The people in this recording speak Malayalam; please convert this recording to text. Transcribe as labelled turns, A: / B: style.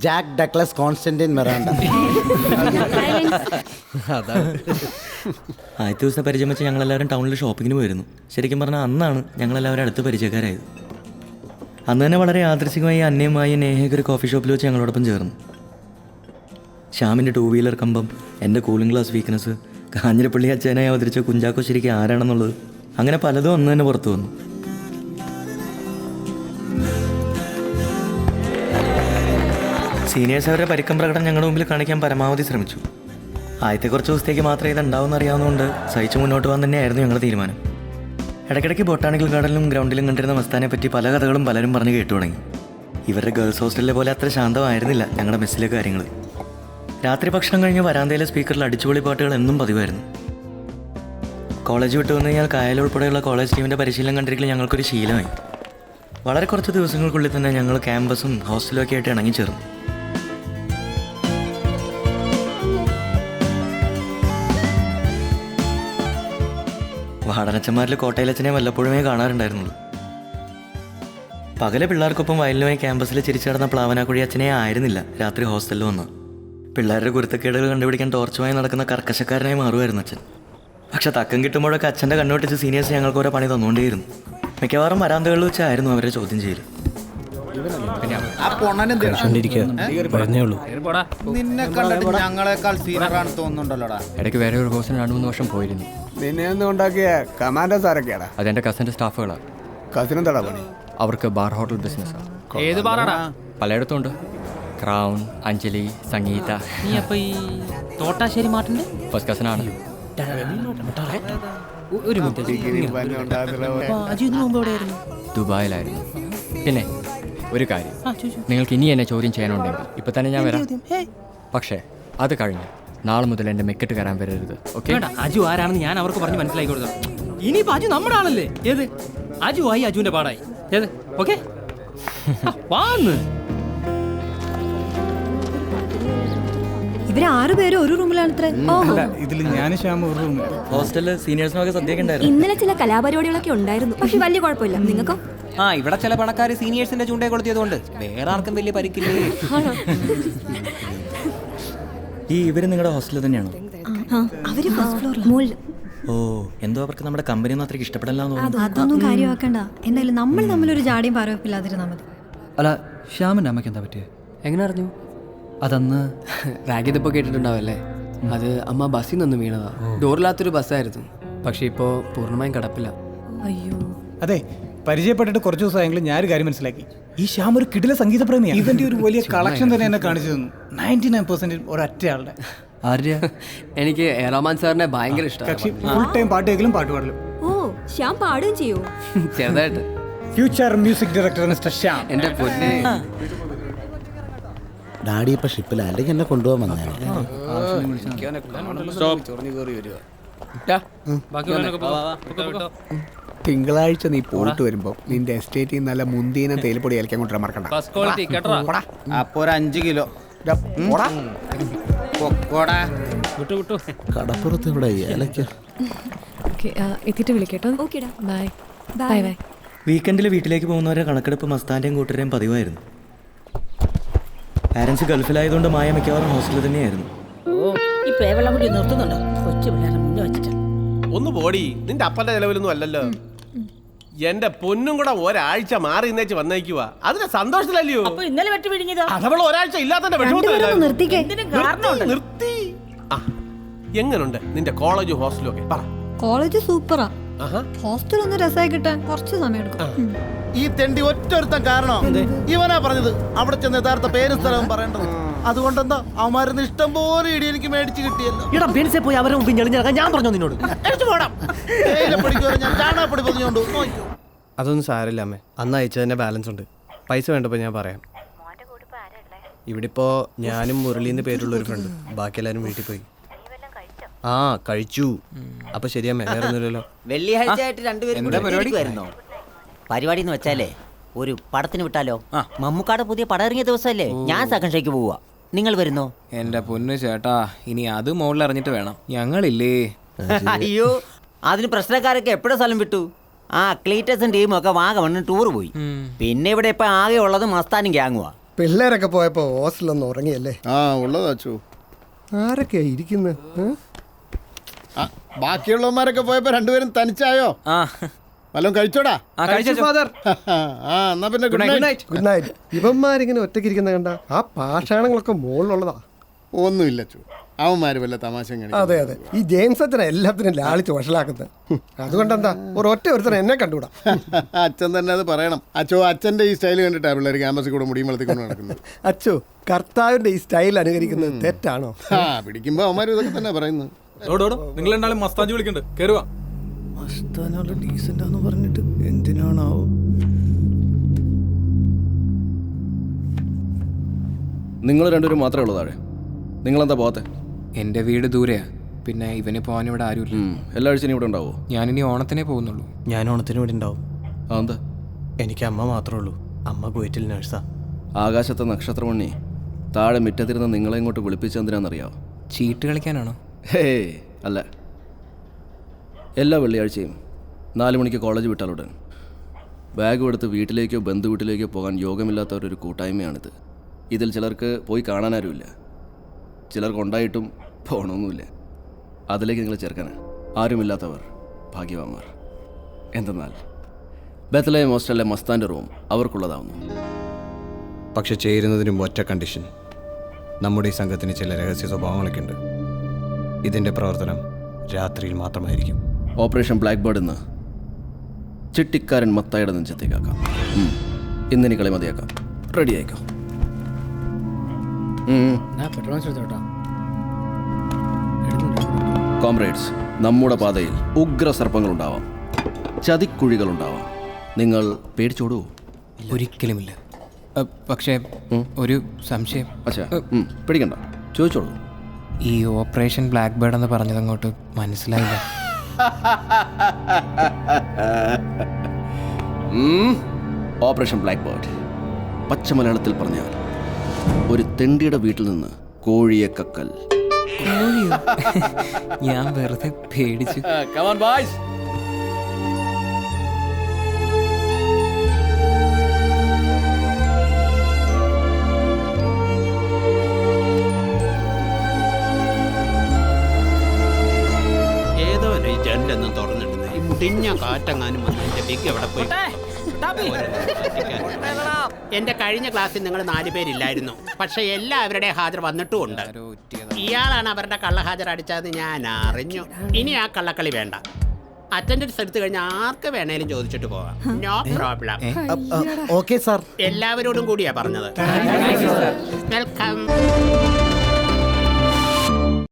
A: Jack Douglas Constantine Miranda.
B: ആദ്യത്തെ ദിവസം പരിചയം വെച്ച് ഞങ്ങളെല്ലാവരും ടൗണിൽ ഷോപ്പിങ്ങിന് പോയിരുന്നു. ശരിക്കും പറഞ്ഞാൽ അന്നാണ് ഞങ്ങളെല്ലാവരും അടുത്ത് പരിചയക്കാരായത്. അന്ന് തന്നെ വളരെ യാദൃശികമായി അന്യമായി നേഹയ്ക്ക് ഒരു കോഫി ഷോപ്പിൽ വെച്ച് ഞങ്ങളോടൊപ്പം ചേർന്നു. ശ്യാമിൻ്റെ 2 വീലർ കമ്പം, എൻ്റെ കൂളിംഗ് ഗ്ലാസ് വീക്ക്നെസ്, കാഞ്ഞിരപ്പള്ളി അച്ഛനായി അവതരിച്ച കുഞ്ചാക്കോ ശരിക്കും ആരാണെന്നുള്ളത്, അങ്ങനെ പലതും അന്ന് തന്നെ പുറത്തു വന്നു. സീനിയേഴ്സ് അവരുടെ പരിക്കം പ്രകടനം ഞങ്ങളുടെ മുമ്പിൽ കാണിക്കാൻ പരമാവധി ശ്രമിച്ചു. ആദ്യത്തെ കുറച്ച് ദിവസത്തേക്ക് മാത്രമേ ഇതുണ്ടാവുമെന്ന് അറിയാവുന്നതുകൊണ്ട് സഹിച്ചു മുന്നോട്ട് പോകാൻ തന്നെയായിരുന്നു ഞങ്ങളുടെ തീരുമാനം. ഇടയ്ക്കിടയ്ക്ക് ബൊട്ടാണിക്കൽ ഗാർഡനിലും ഗ്രൗണ്ടിലും കണ്ടിരുന്ന മസ്താനെ പറ്റി പല കഥകളും പലരും പറഞ്ഞ് കേട്ടു തുടങ്ങി. ഇവരുടെ ഗേൾസ് ഹോസ്റ്റലിലെ പോലെ അത്ര ശാന്തമായിരുന്നില്ല ഞങ്ങളുടെ മെസ്സിലെ കാര്യങ്ങൾ. രാത്രി ഭക്ഷണം കഴിഞ്ഞ് വരാന്തയിലെ സ്പീക്കറിൽ അടിച്ചുപൊളി പാട്ടുകൾ എന്നും പതിവായിരുന്നു. കോളേജ് വിട്ടു വന്നു കഴിഞ്ഞാൽ കായൽ ഉൾപ്പെടെയുള്ള കോളേജ് ടീമിൻ്റെ പരിശീലനം കണ്ടിരിക്കൽ ഞങ്ങൾക്കൊരു ശീലമായി. വളരെ കുറച്ച് ദിവസങ്ങൾക്കുള്ളിൽ തന്നെ ഞങ്ങൾ ക്യാമ്പസും ഹോസ്റ്റലും ഒക്കെ ആയിട്ട് ഇണങ്ങിച്ചേർന്നു. വാടനച്ചന്മാരിൽ കോട്ടയിലച്ഛനെ വല്ലപ്പോഴുമേ കാണാറുണ്ടായിരുന്നുള്ളൂ. പകലെ പിള്ളേർക്കൊപ്പം വയലിനുമായി ക്യാമ്പസിൽ ചിരിച്ചു നടന്ന പ്ലാവനാക്കുഴി അച്ഛനെ ആയിരുന്നില്ല രാത്രി ഹോസ്റ്റലിൽ വന്ന്. പിള്ളേരുടെ കുരുത്തക്കേടുകൾ കണ്ടുപിടിക്കാൻ ടോർച്ചുമായി നടക്കുന്ന കർക്കശക്കാരനായി മാറുമായിരുന്നു അച്ഛൻ. പക്ഷെ തക്കം കിട്ടുമ്പോഴൊക്കെ അച്ഛൻ്റെ കണ്ണുവെട്ടിച്ച് സീനിയേഴ്സ് ഞങ്ങൾക്ക് ഓരോ പണി തന്നുകൊണ്ടേയിരുന്നു. മിക്കവാറും വരാന്തകളിൽ വെച്ചായിരുന്നു അവരെ ചോദ്യം ചെയ്യൽ.
A: നിന്നെ കണ്ടിട്ട് ഞങ്ങളെക്കാൾ സീനിയറാണ് തോന്നുന്നുണ്ടല്ലോടാ.
C: ഇടയ്ക്ക് വേറെ ഒരു കോഴ്സിന് 2-3 വർഷം പോയിരുന്നു.
D: നിന്നെ ഒന്നും ഉണ്ടാക്കിയ കമാൻഡോ സാറൊക്കെയാടാ?
C: അതെന്റെ കസിന്റെ സ്റ്റാഫുകളാണ്.
D: കസിനെന്താടാ പണി?
C: അവർക്ക് ബാർ ഹോട്ടൽ ബിസിനസ്സാണ്.
E: ഏത് ബാറാടാ?
C: പലയിടത്തും ഉണ്ട്. ക്രൗൺ, അഞ്ജലി, സംഗീത.
E: നീ അപ്പൊ ഈ തോട്ടാശ്ശേരി മാർട്ടിന്റെ
C: ഫസ്റ്റ് കസിനാണ്.
E: ഒരു മിനിറ്റ്, അജു ഇതിനു മുമ്പ് എവിടെയായിരുന്നു?
C: ദുബായിലായിരുന്നു. പിന്നെ ഒരു കാര്യം, നിങ്ങൾക്ക് ഇനി എന്നെ ചോദ്യം ചെയ്യാനുണ്ടെങ്കിൽ ഇപ്പൊ തന്നെ ഞാൻ വരാം. പക്ഷേ അത് കഴിഞ്ഞ് നാളെ മുതൽ എന്റെ മെക്കിട്ട് കയറാൻ വരരുത്. ഓക്കെ?
E: അജു ആരാണെന്ന് ഞാൻ അവർക്ക് പറഞ്ഞ് മനസ്സിലാക്കി കൊടുത്തു. ഇനിയിപ്പോ അജു നമ്മുടെ ആളല്ലേ? ഏത് അജു ആയി, അജുവിന്റെ പാടായി. ഏത്? ഓക്കെ, വാന്ന്.
F: ഇവര് 6 പേരും ഒരു റൂമിലാണത്രേ.
D: ഇതിൽ ഞാൻ ശ്യാമ ഒരു റൂമിൽ.
B: ഹോസ്റ്റലിൽ സീനിയേഴ്സിനൊക്കെ സദ്യയൊക്കെ ഉണ്ടായിരുന്നു.
F: ഇന്നലെ ചില കലാപരിപാടികളൊക്കെ ഉണ്ടായിരുന്നു, പക്ഷെ വലിയ കുഴപ്പമില്ല. നിങ്ങൾക്കോ?
G: ഇവിടെ ചില പണക്കാർ സീനിയേഴ്സിന്റെ ചൂണ്ടയെ കൊളുത്തിയതുകൊണ്ട് വേറെ ആർക്കും വലിയ പരിക്കില്ലേ.
B: ഇവര് നിങ്ങളുടെ ഹോസ്റ്റലിൽ തന്നെയാണോ?
F: അവര് ഫസ്റ്റ് ഫ്ലോറിൽ.
B: ഓ, എന്തോ അവർക്ക് നമ്മുടെ കമ്പനിയൊന്നും അത്രയ്ക്ക് ഇഷ്ടപ്പെടല്ലാന്ന് തോന്നുന്നു.
F: അതൊന്നും കാര്യമാക്കണ്ട. എന്തായാലും നമ്മൾ തമ്മിലൊരു ജാടിയും പാരവപ്പില്ലാതിരുന്നാ മതി.
H: അല്ല, ശ്യാമിൻ്റെ അമ്മയ്ക്ക് എന്താ പറ്റിയത്?
E: എങ്ങനെ അറിഞ്ഞു?
H: അതന്ന്
E: റാഗിതിപ്പോ കേട്ടിട്ടുണ്ടാവല്ലേ? അത് അമ്മ ബസ്സിൽ നിന്ന് വീണതാ. ഡോറില്ലാത്തൊരു ബസ്സായിരുന്നു, പക്ഷെ ഇപ്പോ പൂർണ്ണമായും കിടപ്പില്ല.
F: അയ്യോ.
D: അതെ, പരിചയപ്പെട്ടിട്ട് കുറച്ച് ദിവസമായെങ്കിലും ഞാനൊരു കാര്യം മനസ്സിലാക്കി. ഈ ശ്യാം ഒരു കിടില സംഗീത പ്രേമിയാണ്. ഇവന്റെ ഒരു വലിയ കളക്ഷൻ തന്നെ എന്നെ കാണിച്ചു തന്നു. 99% ഒരൊറ്റ ആളുടെ.
H: ആര്യ?
E: എനിക്ക് റഹ്മാൻ സാറിനെ ഭയങ്കര ഇഷ്ടമാണ്.
D: കക്ഷി ഫുൾ ടൈം പാട്ട് കേൾക്കലും പാട്ട് പാടലും.
F: ഓ, ശ്യാം പാടുകയും ചെയ്യോ?
E: ചെറുതായിട്ട്.
D: Future music director mister Shyam.
E: എന്റെ പൊന്നെ,
A: ഡാഡി ഇപ്പൊ ഷിപ്പില, അല്ലെങ്കിൽ എന്നെ കൊണ്ടുപോകാൻ വന്നേനെ.
D: തിങ്കളാഴ്ച നീ പോയിട്ട് വരുമ്പോ നിന്റെ എസ്റ്റേറ്റിൽ നല്ല മുന്തിന തേയിലപ്പൊടി അലക്കാൻ കൊണ്ടുവരാൻ മറക്കണ്ട.
A: അപ്പൊ ഒരു 5 കിലോ കടപ്പുറത്ത് ഇവിടെ ഏലക്ക.
F: എത്തിയിട്ട് വിളിക്കട്ടോ. ഓക്കേടാ, ബൈ ബൈ ബൈ.
B: വീക്കെൻഡിൽ വീട്ടിലേക്ക് പോകുന്നവരെ കണക്കെടുപ്പ് മസ്താൻ്റെയും കൂട്ടരെയും പതിവായിരുന്നു. പാരൻസ് ഗൾഫിലായതുകൊണ്ട് മായ മിക്കവാറും ഹോസ്റ്റലിൽ തന്നെയായിരുന്നു.
I: ഒന്ന് പോടി, നിന്റെ അപ്പന്റെ നിലവിലൊന്നും അല്ലല്ലോ. എന്റെ പൊന്നും കൂടെ ഒരാഴ്ച മാറി ഇന്നേച്ച് വന്നേക്കുവാ. അതിന്റെ സന്തോഷത്തിലല്ലയോ? അതവള് ഒരാഴ്ച ഇല്ലാത്തതിന്റെ വിഷമത്തിലല്ല. നിർത്തി. എങ്ങനുണ്ട് നിന്റെ കോളേജും ഹോസ്റ്റലും ഒക്കെ? പറ.
F: കോളേജ് സൂപ്പറാ. ഹോസ്റ്റൽ ഒന്ന് രസമായി കിട്ടാൻ കുറച്ച് സമയം എടുക്കും.
A: ഈ തെണ്ടി ഒറ്റൊരുത്തൻ കാരണം ഇവനാ പറഞ്ഞത് അവിടെ ചെന്ന് യഥാർത്ഥ പേരും സ്ഥലവും പറയേണ്ടത്. അതുകൊണ്ടെന്താ അവന്മാരുന്ന് ഇഷ്ടം പോലെ ഇടി എനിക്ക് മേടിച്ച് കിട്ടിയല്ലോ.
E: പോയി അവരെ മുമ്പിൽ ഞെളിഞ്ഞിറങ്ങാൻ ഞാൻ പറഞ്ഞു നിന്നോട്.
J: അതൊന്നും സാരമില്ല അമ്മേ, അന്ന് അയച്ചതിന്റെ ബാലൻസ് ഉണ്ട്. പൈസ വേണ്ടപ്പോൾ ഞാൻ പറയാം. ഇവിടെ ഇപ്പോൾ ഞാനും മുരളീൻ്റെ പേരുള്ള ഒരു ഫ്രണ്ട്, ബാക്കി എല്ലാവരും വീട്ടിൽ പോയി. ആ കഴിച്ചു. അപ്പൊ ശരിയമ്മേ, വേറെ ഒന്നുമില്ലല്ലോ.
G: വെള്ളിയാഴ്ച ആയിട്ട് രണ്ടുപേരും പരിപാടി എന്ന് വെച്ചാലേ ഒരു പടത്തിന് വിട്ടാലോ? മമ്മൂക്കാട് പുതിയ പടം ഇറങ്ങിയ ദിവസമല്ലേ? ഞാൻ സെക്കൻഡ് ഷോയ്ക്ക് പോവാ. നിങ്ങൾ വരുന്നോ?
J: എന്റെ പൊന്നു ചേട്ടാ, ഇനി അത് മുകളിൽ ഇറങ്ങിട്ട് വേണം. ഞങ്ങളില്ലേ?
G: അയ്യോ, അതിന് പ്രശ്നക്കാരൊക്കെ എപ്പോഴും സ്ഥലം വിട്ടു. ക്ലീറ്റസും ടീമും ഒക്കെ വാഗമണ്ണ് ടൂർ പോയി. പിന്നെ ഇവിടെ ഇപ്പൊ ആകെ ഉള്ളത് മസ്താനും ഗ്യാങ്ങുവാ.
K: പിള്ളേരൊക്കെ പോയപ്പോ ഹോസ്റ്റലൊന്ന് ഉറങ്ങിയല്ലേ?
A: ആ ഉള്ളതാ അച്ചു.
K: ആരൊക്കെയാ ഇരിക്കുന്നത്?
A: ബാക്കിയുള്ളവന്മാരൊക്കെ പോയപ്പോ രണ്ടുപേരും തനിച്ചായോ? വല്ലതും കഴിച്ചോടാ? എന്നാ പിന്നെ ഗുഡ് നൈറ്റ്.
K: Good night. ഇവന്മാരിങ്ങനെ ഒറ്റയ്ക്ക് ഇരിക്കുന്ന കണ്ട ആ പാഷാണങ്ങളൊക്കെ മുകളിലുള്ളതാ.
A: ഒന്നുമില്ല അച്ചു, അവന്മാര് വല്ല തമാശ.
K: അതെ അതെ, ഈ ജെയിംസ് അച്ഛനെ എല്ലാത്തിനും ലാളിച്ച് വഷളാക്കുന്നത്. അതുകൊണ്ടെന്താ ഒരുത്തരം എന്നെ കണ്ടുകൂടാ.
A: അച്ഛൻ തന്നെ അത് പറയണം. അച്ചോ, അച്ഛന്റെ ഈ സ്റ്റൈൽ കണ്ടിട്ടാ പിള്ളേർ ക്യാമ്പസിൽ കൂടെ മുടിയും വളർത്തിക്കൊണ്ട് നടക്കുന്നത്.
K: അച്ചോ, കർത്താവിന്റെ ഈ സ്റ്റൈൽ അനുകരിക്കുന്നത് തെറ്റാണോ?
A: പിടിക്കുമ്പോ അവന്മാരും ഇതൊക്കെ തന്നെ പറയുന്നത്.
D: നിങ്ങൾ രണ്ടാളും മസ്താജി വിളിക്കണ്ട്, കേറുവാ.
J: മസ്താനുള്ള ഡീസൻ്റാന്ന് പറഞ്ഞിട്ട് എന്തിനാണാവോ?
L: നിങ്ങൾ രണ്ടുപേരും മാത്രമേ ഉള്ളൂ താഴെ. നിങ്ങളെന്താ പോകത്തെ?
C: എൻ്റെ വീട് ദൂരെയാ, പിന്നെ ഇവന് പോകാൻ ഇവിടെ ആരുമില്ല.
L: എല്ലാ ആഴ്ചയും ഇവിടെ ഉണ്ടാവോ?
C: ഞാനിനി ഓണത്തിനേ പോകുന്നുള്ളൂ.
J: ഞാൻ ഓണത്തിന് ഇവിടെ ഉണ്ടാവും.
L: എന്താ?
J: എനിക്ക് അമ്മ മാത്രമേ ഉള്ളൂ. അമ്മ കുവൈറ്റിൽ നഴ്സാ.
L: ആകാശത്തെ നക്ഷത്രമണി താഴെ മുറ്റത്തിരുന്ന് നിങ്ങളെ ഇങ്ങോട്ട് വിളിപ്പിച്ചെന്തിനാണെന്നറിയാവോ?
C: ചീട്ട് കളിക്കാനാണോ?
L: ഹേ അല്ല, എല്ലാ വെള്ളിയാഴ്ചയും 4 മണിക്ക് കോളേജ് വിട്ടാലുടൻ ബാഗും എടുത്ത് വീട്ടിലേക്കോ ബന്ധു വീട്ടിലേക്കോ പോകാൻ യോഗമില്ലാത്തവരൊരു കൂട്ടായ്മയാണിത്. ഇതിൽ ചിലർക്ക് പോയി കാണാനാരുമില്ല, ചിലർക്ക് ഉണ്ടായിട്ടും പോകണമെന്നുമില്ല. അതിലേക്ക് നിങ്ങൾ ചേർക്കാനാണ്. ആരുമില്ലാത്തവർ ഭാഗ്യവാന്മാർ. എന്തെന്നാൽ ബത്ലഹേം ഹോസ്റ്റലിലെ മസ്താൻ്റെ റൂം അവർക്കുള്ളതാവുന്നു.
J: പക്ഷെ ചേരുന്നതിനും ഒറ്റ കണ്ടീഷൻ. നമ്മുടെ ഈ സംഘത്തിന് ചില രഹസ്യ സ്വഭാവങ്ങളൊക്കെ ഉണ്ട്. ഇതിൻ്റെ പ്രവർത്തനം രാത്രിയിൽ മാത്രമായിരിക്കും.
L: ഓപ്പറേഷൻ ബ്ലാക്ക് ബേർഡ് ഇന്ന് ചിട്ടിക്കാരൻ മത്തായുടെ നെഞ്ചത്തേക്കാക്കാം. ഇന്നിനി കളി മതിയാക്കാം. റെഡി ആയിക്കോ. കോംറേഡ്സ്, നമ്മുടെ പാതയിൽ ഉഗ്ര സർപ്പങ്ങളുണ്ടാവാം, ചതിക്കുഴികളുണ്ടാവാം. നിങ്ങൾ പേടിച്ചോടൂ?
C: ഒരിക്കലുമില്ല. പക്ഷേ ഒരു സംശയം.
L: അച്ഛാ, പേടിക്കണ്ട, ചോദിച്ചോളൂ.
C: ഈ ഓപ്പറേഷൻ ബ്ലാക്ക് ബേർഡ് എന്ന് പറഞ്ഞതങ്ങോട്ട് മനസ്സിലായില്ല.
L: ഓപ്പറേഷൻ ബ്ലാക്ക് ബേർഡ് പച്ച മലയാളത്തിൽ പറഞ്ഞാൽ ഒരു തെണ്ടിയുടെ വീട്ടിൽ നിന്ന് കോഴിയെ കക്കൽ.
C: ഞാൻ വെറുതെ പേടിച്ചു.
I: ഏതോ ജനലൊന്നും തുറന്നിടുന്നത് ഈ മുടിഞ്ഞ കാറ്റങ്ങാനും വന്ന് എന്റെ ബിഗ് എവിടെ പോയി. എന്റെ കഴിഞ്ഞ ക്ലാസ്സിൽ നിങ്ങൾ 4 പേരില്ലായിരുന്നു, പക്ഷെ എല്ലാവരുടെയും ഹാജർ വന്നിട്ടുമുണ്ട്. ഇയാളാണ് അവരുടെ കള്ളഹാജർ അടിച്ചത് ഞാൻ അറിഞ്ഞു. ഇനി ആ കള്ളക്കളി വേണ്ട. അറ്റൻഡൻസ് എടുത്തു കഴിഞ്ഞാൽ ആർക്ക് വേണേലും ചോദിച്ചിട്ട് പോവാം. No problem.
A: Okay sir.
I: എല്ലാവരോടും കൂടിയാ പറഞ്ഞത്. വെൽക്കം.